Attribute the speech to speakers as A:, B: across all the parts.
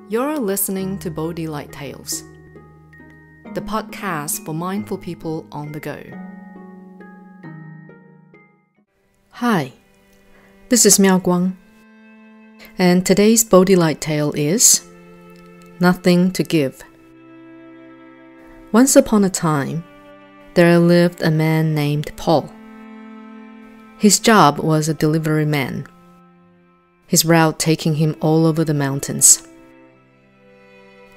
A: You're listening to Bodhi Light Tales, the podcast for mindful people on the go. Hi, this is Miao Guang, and today's Bodhi Light Tale is Nothing to Give. Once upon a time, there lived a man named Paul. His job was a delivery man, his route taking him all over the mountains.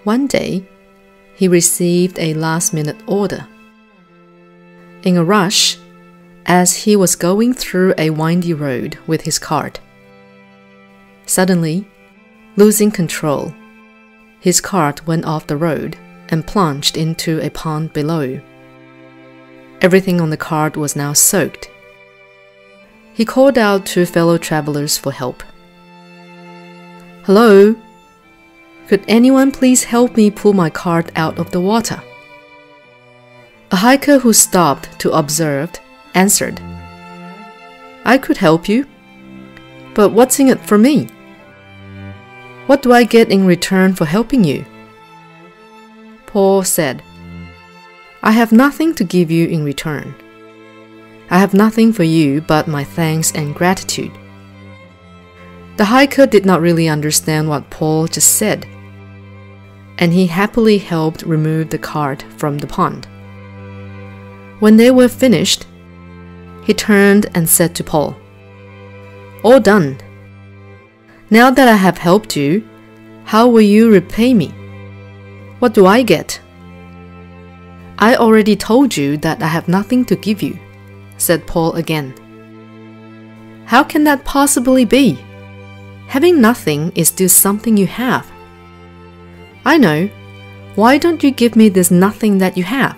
A: One day, he received a last-minute order. In a rush, as he was going through a windy road with his cart, suddenly, losing control, his cart went off the road and plunged into a pond below. Everything on the cart was now soaked. He called out to fellow travelers for help. "Hello? Could anyone please help me pull my cart out of the water?" A hiker who stopped to observe answered, "I could help you, but what's in it for me? What do I get in return for helping you?" Paul said, "I have nothing to give you in return. I have nothing for you but my thanks and gratitude." The hiker did not really understand what Paul just said, and he happily helped remove the cart from the pond. When they were finished, he turned and said to Paul, "All done. Now that I have helped you, how will you repay me? What do I get?" "I already told you that I have nothing to give you," said Paul again. "How can that possibly be? Having nothing is still something you have." "I know. Why don't you give me this nothing that you have?"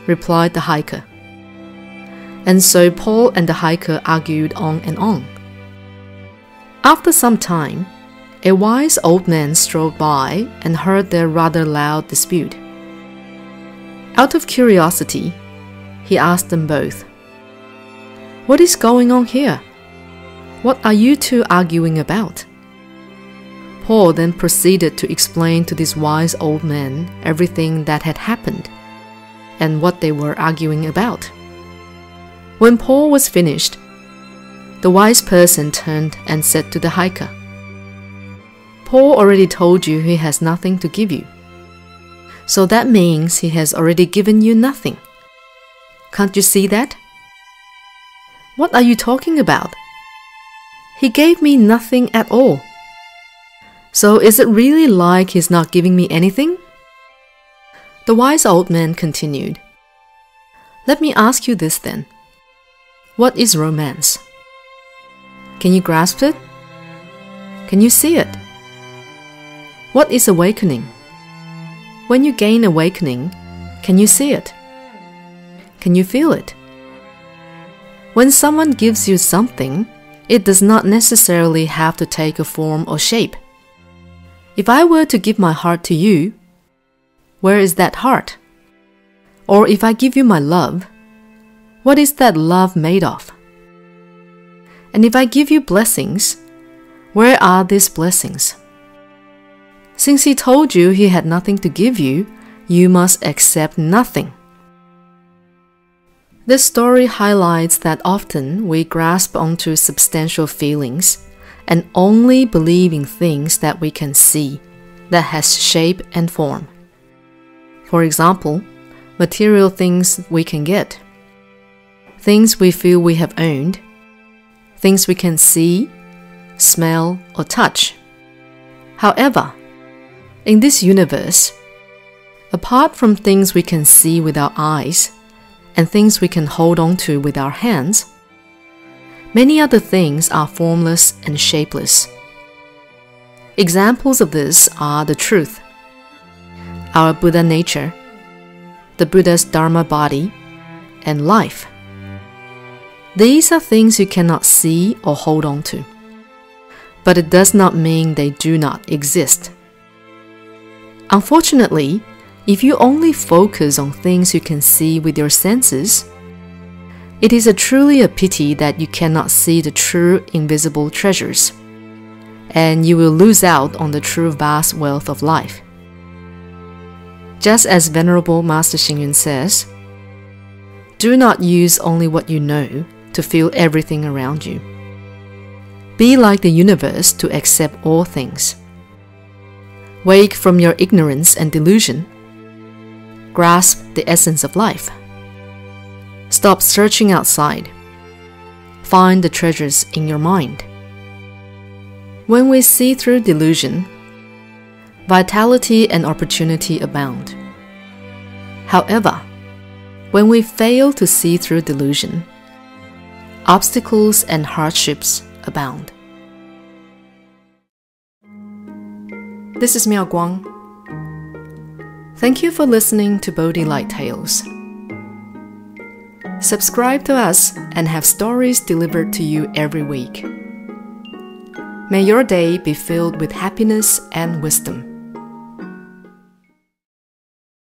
A: replied the hiker. And so Paul and the hiker argued on and on. After some time, a wise old man strolled by and heard their rather loud dispute. Out of curiosity, he asked them both, "What is going on here? What are you two arguing about?" Paul then proceeded to explain to this wise old man everything that had happened and what they were arguing about. When Paul was finished, the wise person turned and said to the hiker, "Paul already told you he has nothing to give you. So that means he has already given you nothing. Can't you see that?" "What are you talking about? He gave me nothing at all. So is it really like he's not giving me anything?" The wise old man continued, "Let me ask you this then. What is romance? Can you grasp it? Can you see it? What is awakening? When you gain awakening, can you see it? Can you feel it? When someone gives you something, it does not necessarily have to take a form or shape. If I were to give my heart to you, where is that heart? Or if I give you my love, what is that love made of? And if I give you blessings, where are these blessings? Since he told you he had nothing to give you, you must accept nothing." This story highlights that often we grasp onto substantial feelings and only believe in things that we can see, that has shape and form. For example, material things we can get, things we feel we have owned, things we can see, smell, or touch. However, in this universe, apart from things we can see with our eyes and things we can hold on to with our hands, many other things are formless and shapeless. Examples of this are the truth, our Buddha nature, the Buddha's Dharma body, and life. These are things you cannot see or hold on to, but it does not mean they do not exist. Unfortunately, if you only focus on things you can see with your senses, it is truly a pity that you cannot see the true invisible treasures. and you will lose out on the true vast wealth of life. Just as Venerable Master Xing Yun says, do not use only what you know to feel everything around you. Be like the universe to accept all things. Wake from your ignorance and delusion. Grasp the essence of life. Stop searching outside. Find the treasures in your mind. When we see through delusion, vitality and opportunity abound. However, when we fail to see through delusion, obstacles and hardships abound. This is Miao Guang. Thank you for listening to Bodhi Light Tales. Subscribe to us and have stories delivered to you every week. May your day be filled with happiness and wisdom.